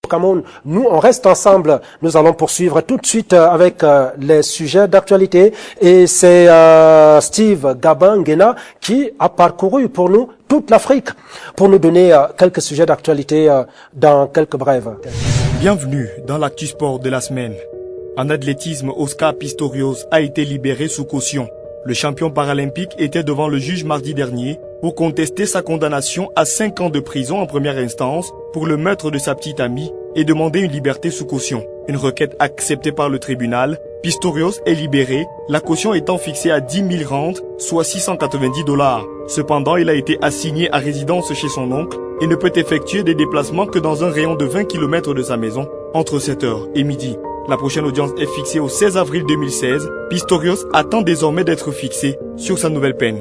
Cameroun. Nous, on reste ensemble. Nous allons poursuivre tout de suite avec les sujets d'actualité. Et c'est Steve Gabin-Nguena qui a parcouru pour nous toute l'Afrique pour nous donner quelques sujets d'actualité dans quelques brèves. Bienvenue dans l'actu sport de la semaine. En athlétisme, Oscar Pistorius a été libéré sous caution. Le champion paralympique était devant le juge mardi dernier pour contester sa condamnation à 5 ans de prison en première instance pour le meurtre de sa petite amie et demander une liberté sous caution. Une requête acceptée par le tribunal, Pistorius est libéré, la caution étant fixée à 10 000 rand, soit $690. Cependant, il a été assigné à résidence chez son oncle et ne peut effectuer des déplacements que dans un rayon de 20 km de sa maison, entre 7h et midi. La prochaine audience est fixée au 16 avril 2016. Pistorius attend désormais d'être fixé sur sa nouvelle peine.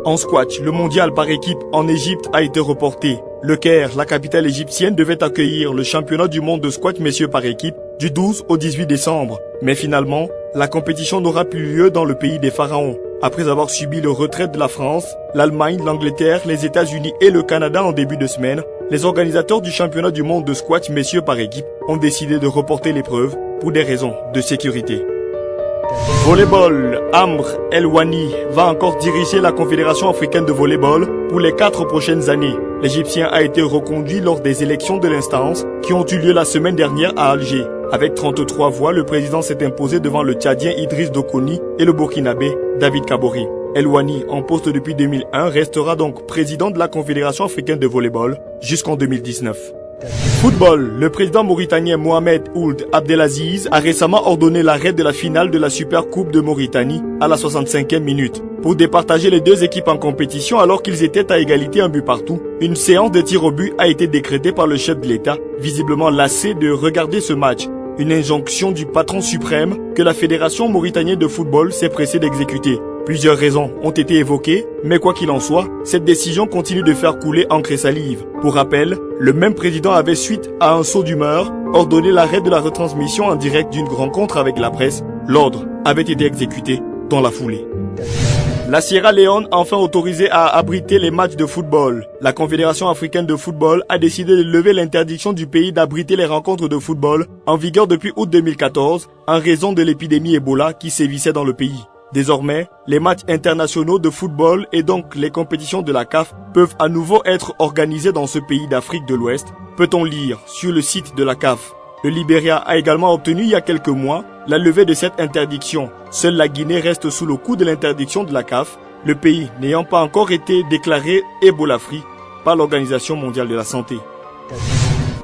En squash, le mondial par équipe en Égypte a été reporté. Le Caire, la capitale égyptienne, devait accueillir le championnat du monde de squash messieurs par équipe du 12 au 18 décembre. Mais finalement, la compétition n'aura plus lieu dans le pays des pharaons. Après avoir subi le retrait de la France, l'Allemagne, l'Angleterre, les États-Unis et le Canada en début de semaine, les organisateurs du championnat du monde de squash messieurs par équipe ont décidé de reporter l'épreuve pour des raisons de sécurité. Volleyball, Amr El-Wani va encore diriger la Confédération africaine de volleyball pour les 4 prochaines années. L'Égyptien a été reconduit lors des élections de l'instance qui ont eu lieu la semaine dernière à Alger. Avec 33 voix, le président s'est imposé devant le Tchadien Idriss Dokoni et le Burkinabé David Kabori. El-Wani, en poste depuis 2001, restera donc président de la Confédération africaine de volleyball jusqu'en 2019. Football, le président mauritanien Mohamed Ould Abdelaziz a récemment ordonné l'arrêt de la finale de la Super Coupe de Mauritanie à la 65e minute. Pour départager les deux équipes en compétition alors qu'ils étaient à égalité un but partout, une séance de tir au but a été décrétée par le chef de l'État, visiblement lassé de regarder ce match. Une injonction du patron suprême que la Fédération mauritanienne de football s'est pressée d'exécuter. Plusieurs raisons ont été évoquées, mais quoi qu'il en soit, cette décision continue de faire couler encre et salive. Pour rappel, le même président avait, suite à un saut d'humeur, ordonné l'arrêt de la retransmission en direct d'une rencontre avec la presse. L'ordre avait été exécuté dans la foulée. La Sierra Leone a enfin autorisé à abriter les matchs de football. La Confédération africaine de football a décidé de lever l'interdiction du pays d'abriter les rencontres de football en vigueur depuis août 2014 en raison de l'épidémie Ebola qui sévissait dans le pays. Désormais, les matchs internationaux de football et donc les compétitions de la CAF peuvent à nouveau être organisés dans ce pays d'Afrique de l'Ouest, peut-on lire sur le site de la CAF. Le Libéria a également obtenu il y a quelques mois la levée de cette interdiction. Seule la Guinée reste sous le coup de l'interdiction de la CAF, le pays n'ayant pas encore été déclaré Ebola-free par l'Organisation mondiale de la santé.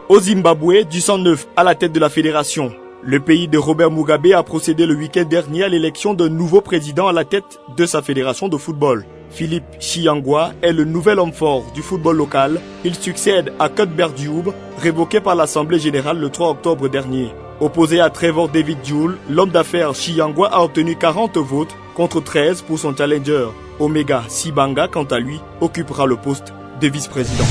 Au Zimbabwe, du sang neuf à la tête de la fédération. Le pays de Robert Mugabe a procédé le week-end dernier à l'élection d'un nouveau président à la tête de sa fédération de football. Philippe Chiyangwa est le nouvel homme fort du football local. Il succède à Cuthbert Diouf, révoqué par l'Assemblée générale le 3 octobre dernier. Opposé à Trevor David Joule, l'homme d'affaires Chiyangwa a obtenu 40 votes contre 13 pour son challenger. Omega Sibanga, quant à lui, occupera le poste de vice-président.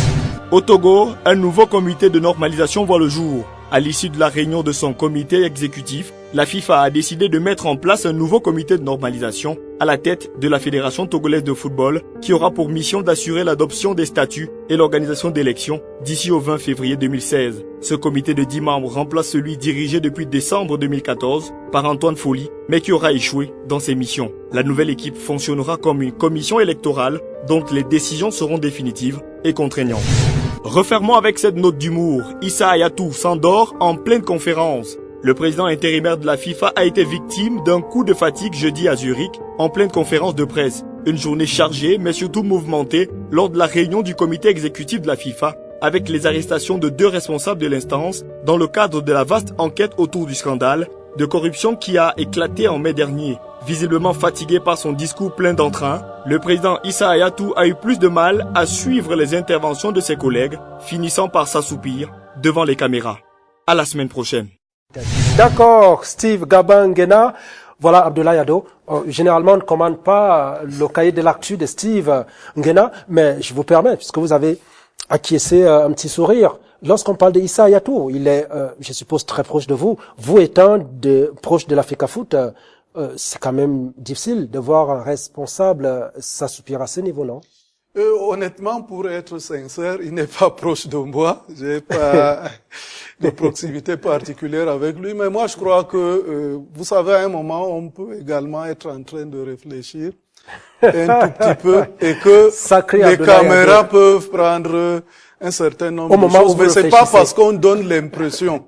Au Togo, un nouveau comité de normalisation voit le jour. À l'issue de la réunion de son comité exécutif, la FIFA a décidé de mettre en place un nouveau comité de normalisation à la tête de la Fédération togolaise de football qui aura pour mission d'assurer l'adoption des statuts et l'organisation d'élections d'ici au 20 février 2016. Ce comité de 10 membres remplace celui dirigé depuis décembre 2014 par Antoine Folly, mais qui aura échoué dans ses missions. La nouvelle équipe fonctionnera comme une commission électorale dont les décisions seront définitives et contraignantes. Refermons avec cette note d'humour. Issa Hayatou s'endort en pleine conférence. Le président intérimaire de la FIFA a été victime d'un coup de fatigue jeudi à Zurich, en pleine conférence de presse. Une journée chargée, mais surtout mouvementée, lors de la réunion du comité exécutif de la FIFA, avec les arrestations de 2 responsables de l'instance, dans le cadre de la vaste enquête autour du scandale de corruption qui a éclaté en mai dernier. Visiblement fatigué par son discours plein d'entrain, le président Issa Hayatou a eu plus de mal à suivre les interventions de ses collègues, finissant par s'assoupir devant les caméras. À la semaine prochaine. D'accord, Steve Gabin-Nguena. Voilà, Abdoulaye Ado. Généralement, on ne commande pas le cahier de l'actu de Steve Nguena, mais je vous permets, puisque vous avez acquiescé un petit sourire. Lorsqu'on parle de Issa Hayatou, il est, je suppose, très proche de vous. Vous étant proche de l'Africa Foot, c'est quand même difficile de voir un responsable s'assoupir à ce niveau, non? Honnêtement, pour être sincère, il n'est pas proche de moi. J'ai pas de proximité particulière avec lui. Mais moi, je crois que, vous savez, à un moment, on peut également être en train de réfléchir un tout petit peu et que les caméras peuvent prendre un certain nombre de choses. Mais c'est pas parce qu'on donne l'impression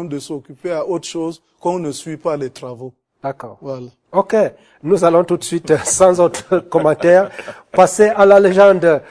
de s'occuper à autre chose qu'on ne suit pas les travaux. D'accord. Voilà. Ok. Nous allons tout de suite, sans autre commentaire, passer à la légende.